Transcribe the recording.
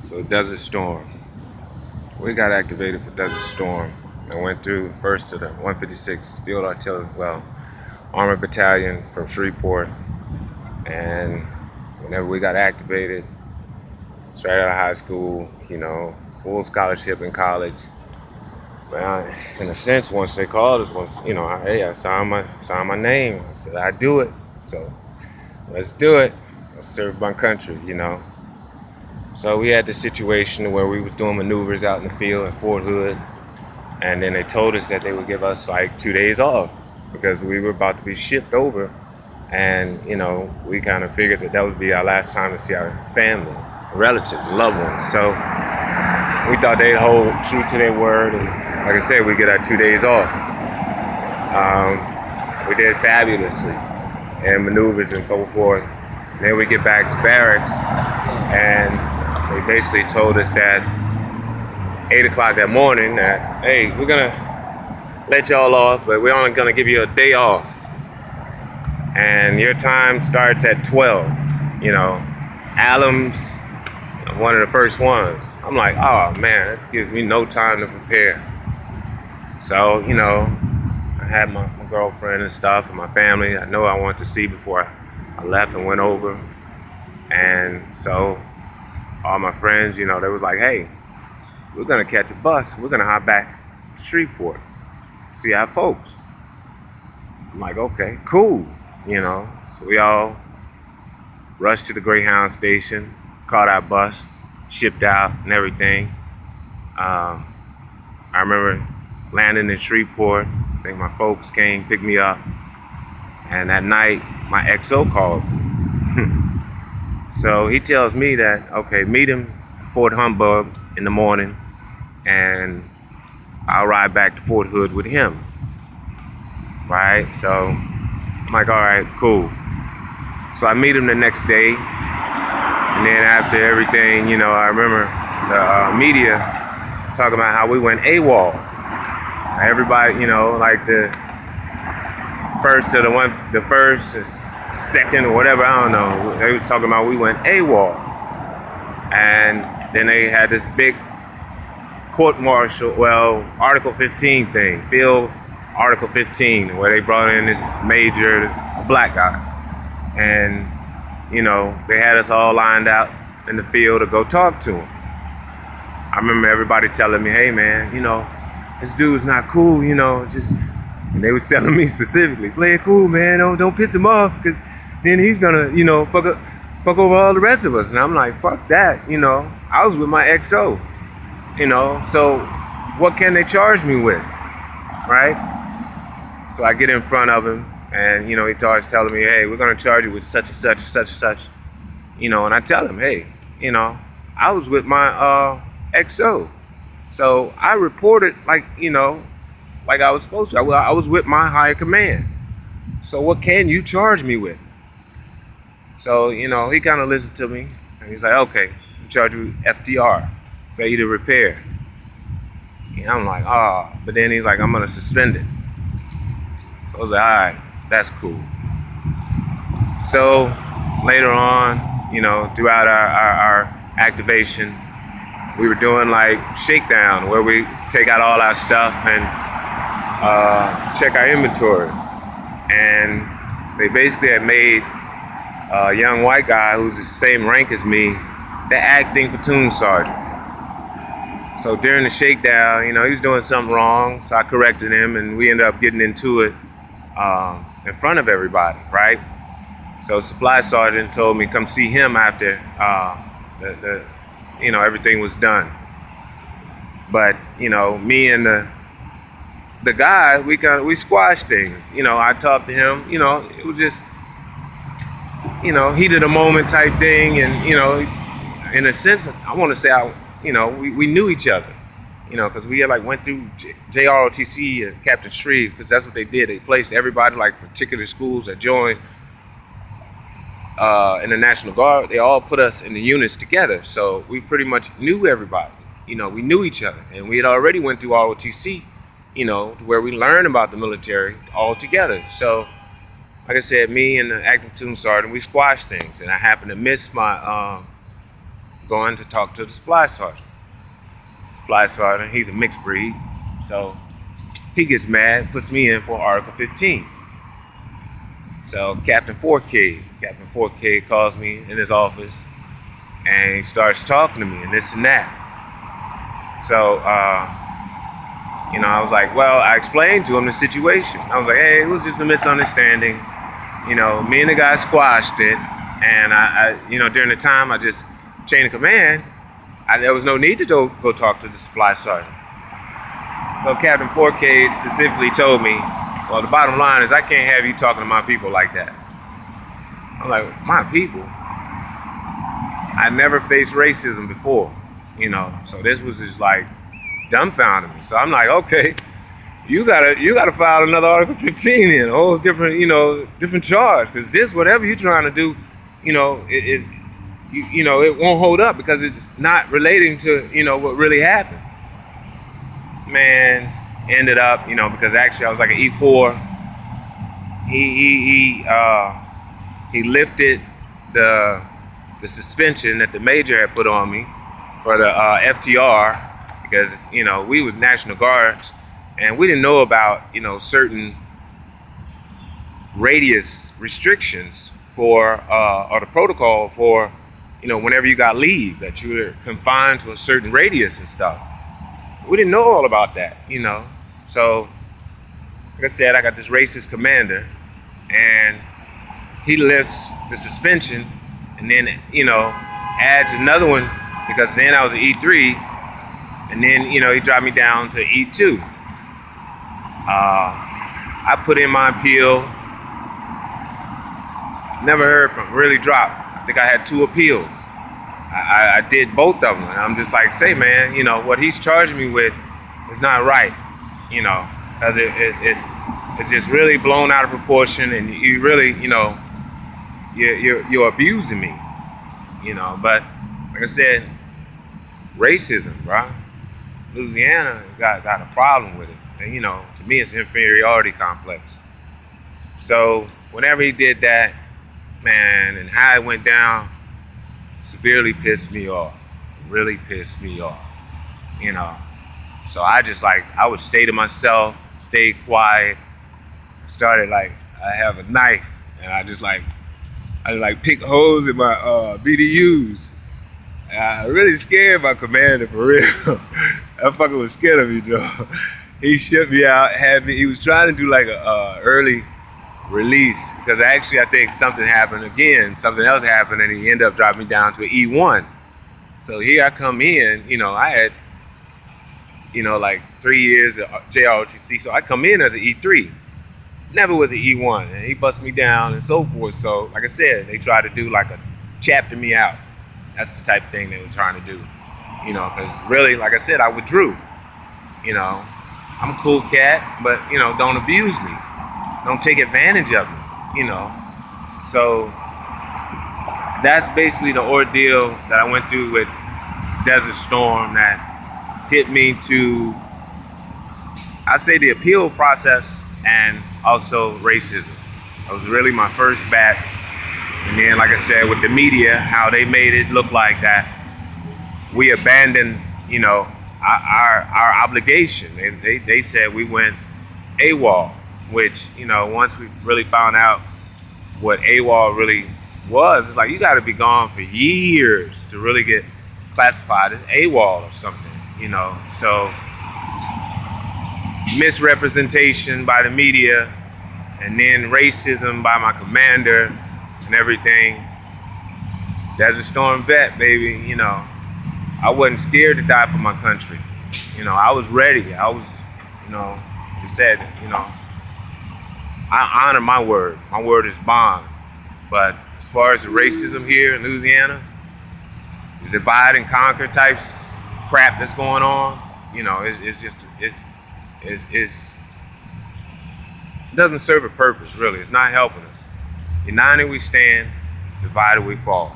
So Desert Storm. We got activated for Desert Storm and went through first to the 156 Field Artillery, Armored Battalion from Shreveport. And whenever we got activated, straight out of high school, full scholarship in college. Well, in a sense, once they called us, hey, I signed my name. I said, I do it. So let's do it. Let's serve my country. So we had this situation where we was doing maneuvers out in the field at Fort Hood, and then they told us that they would give us like 2 days off because we were about to be shipped over, and we kind of figured that would be our last time to see our family, relatives, loved ones. So we thought they'd hold true to their word, and like I said, we get our 2 days off. We did fabulously and maneuvers and so forth. Then we get back to barracks, and they basically told us that 8 o'clock that morning that, hey, we're gonna let y'all off, but we're only gonna give you a day off. And your time starts at 12. Alum's one of the first ones. I'm like, oh man, this gives me no time to prepare. So, I had my girlfriend and stuff and my family. I know I wanted to see before I left and went over. And so all my friends, they was like, hey, we're gonna catch a bus. We're gonna hop back to Shreveport, see our folks. I'm like, okay, cool. So we all rushed to the Greyhound station, caught our bus, shipped out and everything. I remember landing in Shreveport. I think my folks came, picked me up. And that night, my XO calls me. So he tells me that, okay, meet him at Fort Humbug in the morning, and I'll ride back to Fort Hood with him. Right? So I'm like, all right, cool. So I meet him the next day. And then after everything, I remember the media talking about how we went AWOL. Everybody, like the first or the first, or second, or whatever, I don't know. They was talking about we went AWOL. And then they had this big court-martial, Article 15 thing, Field Article 15, where they brought in this major, this black guy. And, they had us all lined out in the field to go talk to him. I remember everybody telling me, hey man, this dude's not cool, and they was telling me specifically, play it cool, man, don't piss him off, because then he's gonna, fuck over all the rest of us. And I'm like, fuck that, I was with my XO, so what can they charge me with, right? So I get in front of him, and, he starts telling me, hey, we're gonna charge you with such and such and such and such, and I tell him, hey, I was with my XO. So I reported like I was supposed to. I was with my higher command. So what can you charge me with? So, he kind of listened to me, and he's like, okay, we charge you FDR, failure to repair. And I'm like, but then he's like, I'm gonna suspend it. So I was like, all right, that's cool. So later on, throughout our activation, we were doing like shakedown, where we take out all our stuff and check our inventory. And they basically had made a young white guy who's the same rank as me the acting platoon sergeant. So during the shakedown, he was doing something wrong, so I corrected him, and we ended up getting into it in front of everybody, right? So supply sergeant told me come see him after everything was done. But, me and the guy, we squashed things. I talked to him, it was just, heat of the moment type thing. And, in a sense, I want to say, we knew each other, because we had went through JROTC and Captain Shreve, because that's what they did. They placed everybody, particular schools that joined in the National Guard. They all put us in the units together. So we pretty much knew everybody. We knew each other. And we had already went through ROTC, where we learned about the military all together. So, like I said, me and the acting platoon sergeant, we squashed things. And I happened to miss my going to talk to the supply sergeant. Supply sergeant, he's a mixed breed, so he gets mad, puts me in for Article 15. So Captain 4K calls me in his office, and he starts talking to me and this and that. So, I was like, well, I explained to him the situation. I was like, hey, it was just a misunderstanding. Me and the guy squashed it, and I during the time I just chain of command, there was no need to go talk to the supply sergeant. So Captain 4K specifically told me, well, the bottom line is I can't have you talking to my people like that. I'm like, my people? I never faced racism before, so this was just like dumbfounding me. So I'm like, okay, you gotta file another Article 15 in, a whole different, different charge, because this, whatever you're trying to do, it won't hold up because it's not relating to, what really happened. Man, ended up, because actually I was like an E4. He lifted the suspension that the major had put on me for the FTR, because we was National Guards and we didn't know about certain radius restrictions for or the protocol for whenever you got leave, that you were confined to a certain radius and stuff. We didn't know all about that, So, like I said, I got this racist commander, and he lifts the suspension, and then, adds another one, because then I was an E3, and then, he dropped me down to E2. I put in my appeal, never heard from, really dropped. I think I had 2 appeals. I did both of them, and I'm just like, say, man, what he's charging me with is not right, because it's just really blown out of proportion, and you really, you're abusing me, But like I said, racism, bro. Louisiana got a problem with it, and to me, it's inferiority complex. So whenever he did that, man, and how it went down, severely pissed me off, really pissed me off, So I just I would stay to myself, stay quiet, started I have a knife, and I pick holes in my BDUs. And I really scared my commander, for real. That fucker was scared of me, Joe. He shipped me out, he was trying to do a early release, because actually I think something else happened, and he ended up dropping me down to an E1. So here I come in, I had 3 years of JROTC, so I come in as an E3, never was an E1, and he bust me down and so forth. So like I said, they tried to do a chapter me out. That's the type of thing they were trying to do, because really, like I said, I withdrew. I'm a cool cat, but don't abuse me. Don't take advantage of me, So that's basically the ordeal that I went through with Desert Storm that hit me to, I say, the appeal process and also racism. That was really my first bat. And then, like I said, with the media, how they made it look like that we abandoned, our obligation. They said we went AWOL. Which, once we really found out what AWOL really was, it's you got to be gone for years to really get classified as AWOL or something, So, misrepresentation by the media, and then racism by my commander and everything. Desert Storm vet, baby, I wasn't scared to die for my country. I was ready. I was, it said, I honor my word. My word is bond. But as far as the racism here in Louisiana, the divide and conquer type crap that's going on, it doesn't serve a purpose, really. It's not helping us. United we stand, divided we fall.